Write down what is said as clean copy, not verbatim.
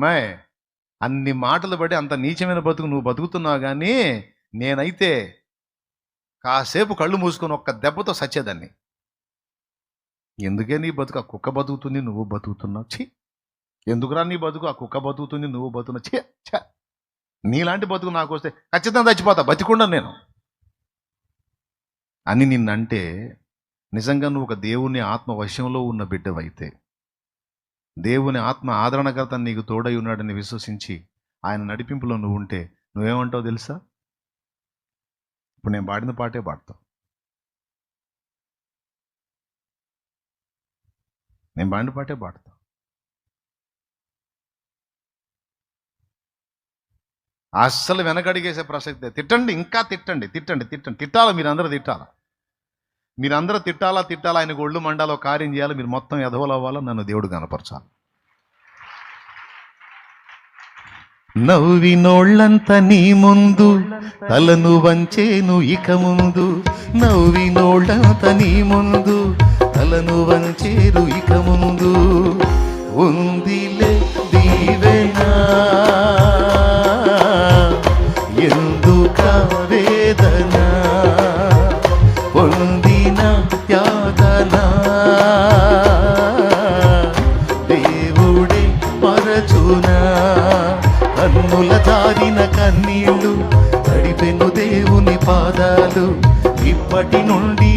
My అన్ని మాటలు బట్టి అంత నీచమైన బతుకు నువ్వు బతుకుతున్నావు, కానీ నేనైతే కాసేపు కళ్ళు మూసుకొని ఒక్క దెబ్బతో సచ్చేదాన్ని. ఎందుకే నీ బతుకు? ఆ కుక్క బతుకుతుంది, నువ్వు బతుకుతున్నావు. ఛీ, ఎందుకురా నీ బతుకు? ఆ కుక్క బతుకుతుంది, నువ్వు బతుకున్నావు. ఛీ ఛ, నీలాంటి బతుకు నాకు వస్తే ఖచ్చితంగా చచ్చిపోతా, బతికుండా నేను అని నిన్నంటే నిజంగా నువ్వు ఒక దేవుని ఆత్మ వశంలో ఉన్న బిడ్డవైతే, దేవుని ఆత్మ ఆదరణకర్త నీకు తోడై ఉన్నాడని విశ్వసించి ఆయన నడిపింపులో నువ్వు ఉంటే నువ్వేమంటావు తెలుసా? ఇప్పుడు నేను పాడిన పాటే పాడతావు. నేను పాడిన పాటే పాడతా. అస్సలు వెనకడిగేసే ప్రసక్తే. తిట్టండి, ఇంకా తిట్టండి, తిట్టండి, తిట్టండి, తిట్టాలా, మీరందరూ తిట్టాలా, మీరందరూ తిట్టాలా, ఆయనకు ఒళ్ళు మండాలో కార్యం చేయాలి, మీరు మొత్తం ఎదవలు అవ్వాలో నన్ను దేవుడు కనపరచాలి. నవ్వినోళ్ళంత నీ ముందు తలను వంచేను ఇక ముందు, నవ్వినోళ్ళంత నీ ముందు తలను వంచేరు ఇక ముందు, ఉందిలే దీవెనా ఎందుక వేదన, పొందిన యాతన దేవుడే మరచునా, కన్నుల జారిన కన్నీళ్ళు తడిపెను దేవుని పాదాలు, ఇప్పటి నుండి